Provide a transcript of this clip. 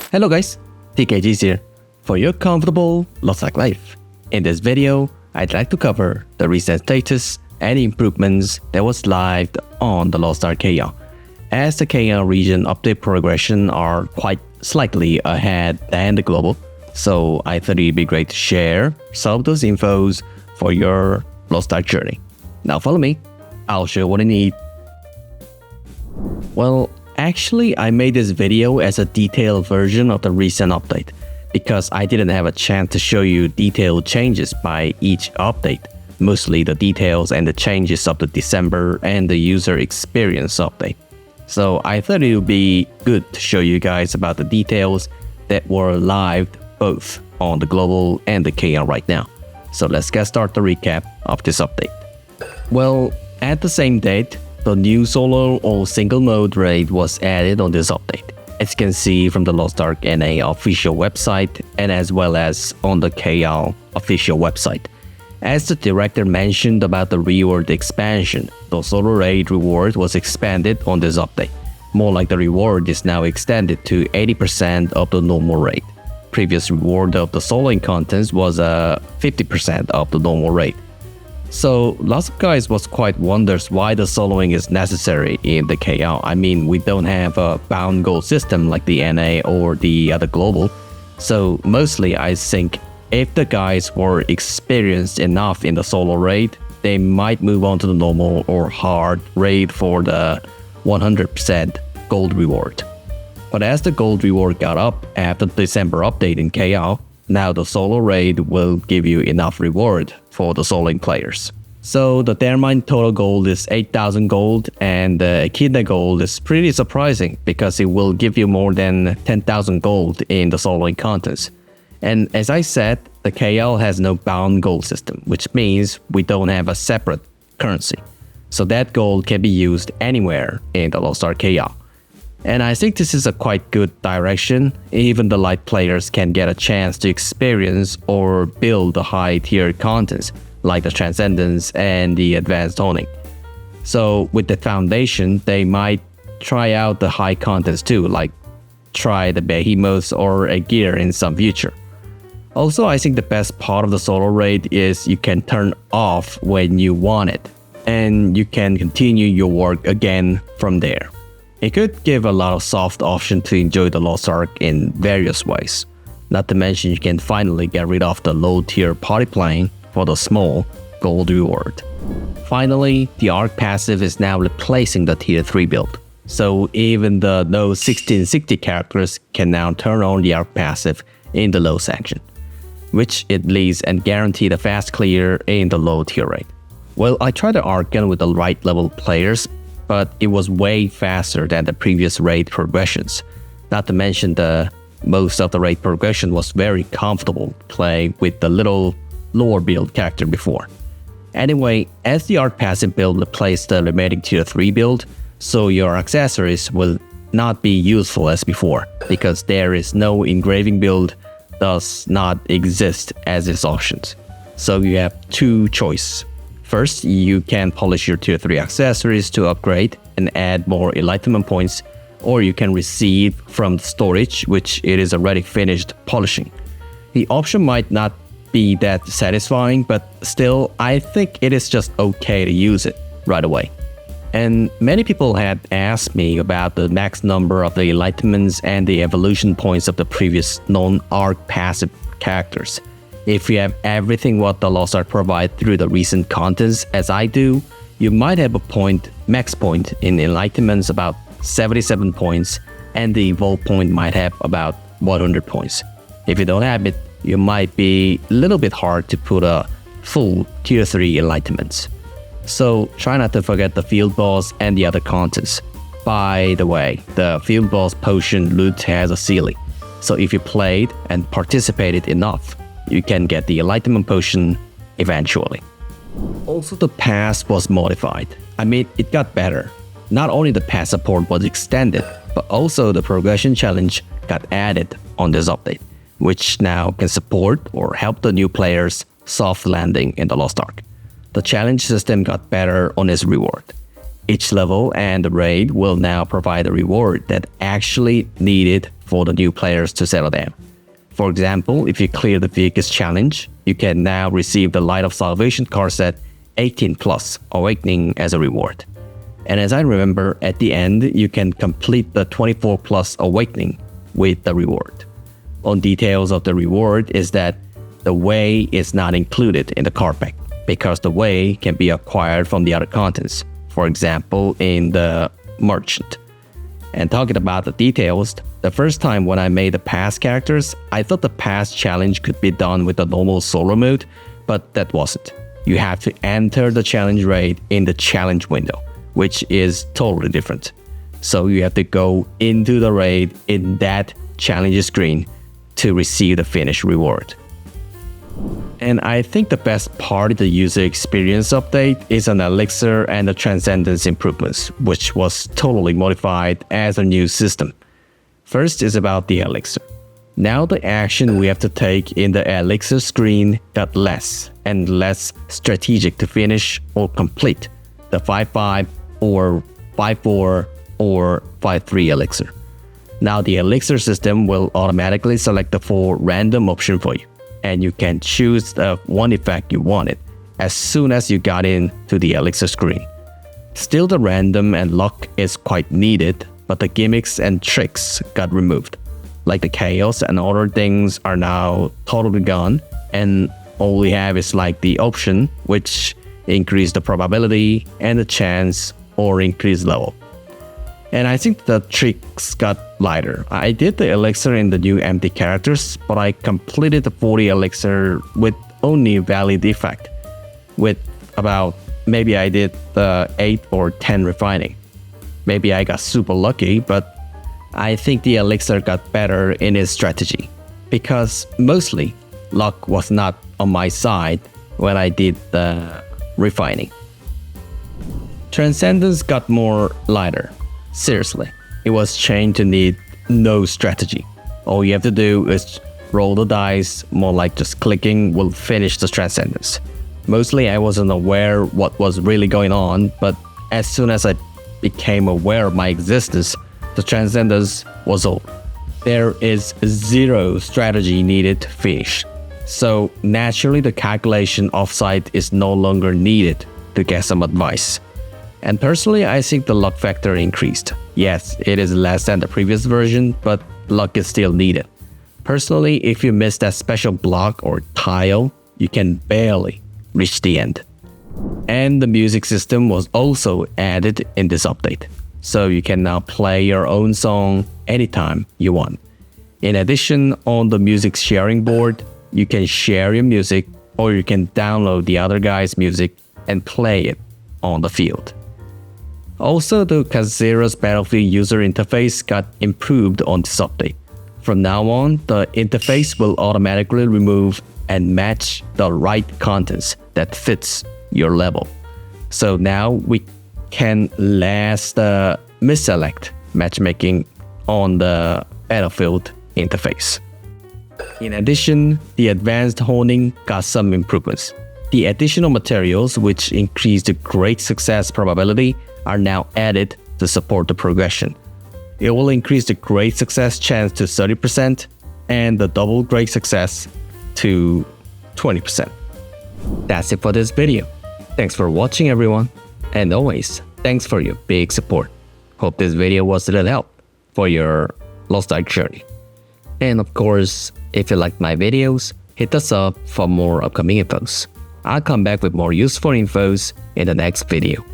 Hello guys, TKG here for your comfortable LostArk life. In this video, I'd like to cover the recent status and improvements that was live on the LostArk KL, as the KL region update progression are quite slightly ahead than the global, so I thought it'd be great to share some of those infos for your LostArk journey. Now follow me, I'll show you what I need. Well, actually I made this video as a detailed version of the recent update because I didn't have a chance to show you detailed changes by each update, mostly the details and the changes of the December and the user experience update. So I thought it would be good to show you guys about the details that were live both on the global and the KL right now. So let's get started the recap of this update. Well, at the same date, the new solo or single mode raid was added on this update, as you can see from the LostArk NA official website and as well as on the KL official website. As the director mentioned about the reward expansion, the solo raid reward was expanded on this update. More like the reward is now extended to 80% of the normal raid. Previous reward of the soloing contents was 50% of the normal raid. So lots of guys was quite wonders why the soloing is necessary in the KL. I mean, we don't have a bound goal system like the NA or the other global. So mostly I think if the guys were experienced enough in the solo raid, they might move on to the normal or hard raid for the 100% gold reward. But as the gold reward got up after the December update in KL, now the solo raid will give you enough reward for the soloing players. So the Thermine total gold is 8,000 gold and the Echidna gold is pretty surprising because it will give you more than 10,000 gold in the soloing contents. And as I said, the KL has no bound gold system, which means we don't have a separate currency. So that gold can be used anywhere in the LostArk KL. And I think this is a quite good direction. Even the light players can get a chance to experience or build the high tier contents like the Transcendence and the Advanced Honing. So with the foundation, they might try out the high contents too, like try the Behemoths or a gear in some future. Also, I think the best part of the solo raid is you can turn off when you want it, and you can continue your work again from there. It could give a lot of soft option to enjoy the LostArk in various ways. Not to mention you can finally get rid of the low tier party playing for the small gold reward. Finally, the Ark Passive is now replacing the tier 3 build. So even the no 1660 characters can now turn on the Ark Passive in the low section, which it leads and guarantee the fast clear in the low tier raid. Well, I tried the Ark gun with the right level players, but it was way faster than the previous raid progressions. Not to mention most of the raid progression was very comfortable to play with the little lower build character before. Anyway, as the Ark Passive build replaced the remaining tier 3 build, so your accessories will not be useful as before, because there is no engraving build does not exist as its options. So you have two choices. First, you can polish your tier 3 accessories to upgrade and add more enlightenment points, or you can receive from the storage, which it is already finished polishing. The option might not be that satisfying, but still, I think it is just okay to use it right away. And many people had asked me about the max number of the enlightenments and the evolution points of the previous non-Ark Passive characters. If you have everything what the LostArk provide through the recent contents as I do, you might have a max point in enlightenments about 77 points and the evolve point might have about 100 points. If you don't have it, you might be a little bit hard to put a full tier 3 enlightenments. So try not to forget the field boss and the other contents. By the way, the field boss potion loot has a ceiling, so if you played and participated enough, you can get the enlightenment potion eventually. Also, the pass was modified. I mean, it got better. Not only the pass support was extended, but also the progression challenge got added on this update, which now can support or help the new players soft landing in the LostArk. The challenge system got better on its reward. Each level and the raid will now provide a reward that actually needed for the new players to settle down. For example, if you clear the Vegas challenge, you can now receive the Light of Salvation card set 18 plus Awakening as a reward. And as I remember, at the end, you can complete the 24 plus Awakening with the reward. On details of the reward is that the way is not included in the card pack because the way can be acquired from the other contents, for example, in the merchant. And talking about the details, the first time when I made the past characters, I thought the past challenge could be done with the normal solo mode, but that wasn't. You have to enter the challenge raid in the challenge window, which is totally different. So you have to go into the raid in that challenge screen to receive the finished reward. And I think the best part of the user experience update is an Elixir and the Transcendence improvements, which was totally modified as a new system. First is about the Elixir. Now the action we have to take in the Elixir screen got less and less strategic to finish or complete the 5-5 or 5-4 or 5-3 Elixir. Now the Elixir system will automatically select the 4 random option for you, and you can choose the one effect you wanted as soon as you got into the Elixir screen. Still, the random and luck is quite needed, but the gimmicks and tricks got removed. Like the chaos and other things are now totally gone, and all we have is like the option which increase the probability and the chance or increase level. And I think the tricks got lighter. I did the Elixir in the new empty characters, but I completed the 40 Elixir with only valid effect. With about, maybe I did the 8 or 10 refining. Maybe I got super lucky, but I think the Elixir got better in its strategy. Because mostly, luck was not on my side when I did the refining. Transcendence got more lighter. Seriously, it was changed to need no strategy. All you have to do is roll the dice, more like just clicking will finish the Transcendence. Mostly I wasn't aware what was really going on, but as soon as I became aware of my existence, the Transcendence was over. There is zero strategy needed to finish. So naturally the calculation offsite is no longer needed to get some advice. And personally, I think the luck factor increased. Yes, it is less than the previous version, but luck is still needed. Personally, if you miss that special block or tile, you can barely reach the end. And the music system was also added in this update, so you can now play your own song anytime you want. In addition, on the music sharing board, you can share your music, or you can download the other guy's music and play it on the field. Also, the Khazera's Battlefield user interface got improved on this update. From now on, the interface will automatically remove and match the right contents that fits your level. So now we can last misselect matchmaking on the Battlefield interface. In addition, the advanced honing got some improvements. The additional materials which increase the great success probability are now added to support the progression. It will increase the great success chance to 30% and the double great success to 20%. That's it for this video. Thanks for watching everyone, and always, thanks for your big support. Hope this video was a little help for your LostArk journey. And of course, if you liked my videos, hit the sub for more upcoming infos. I'll come back with more useful infos in the next video.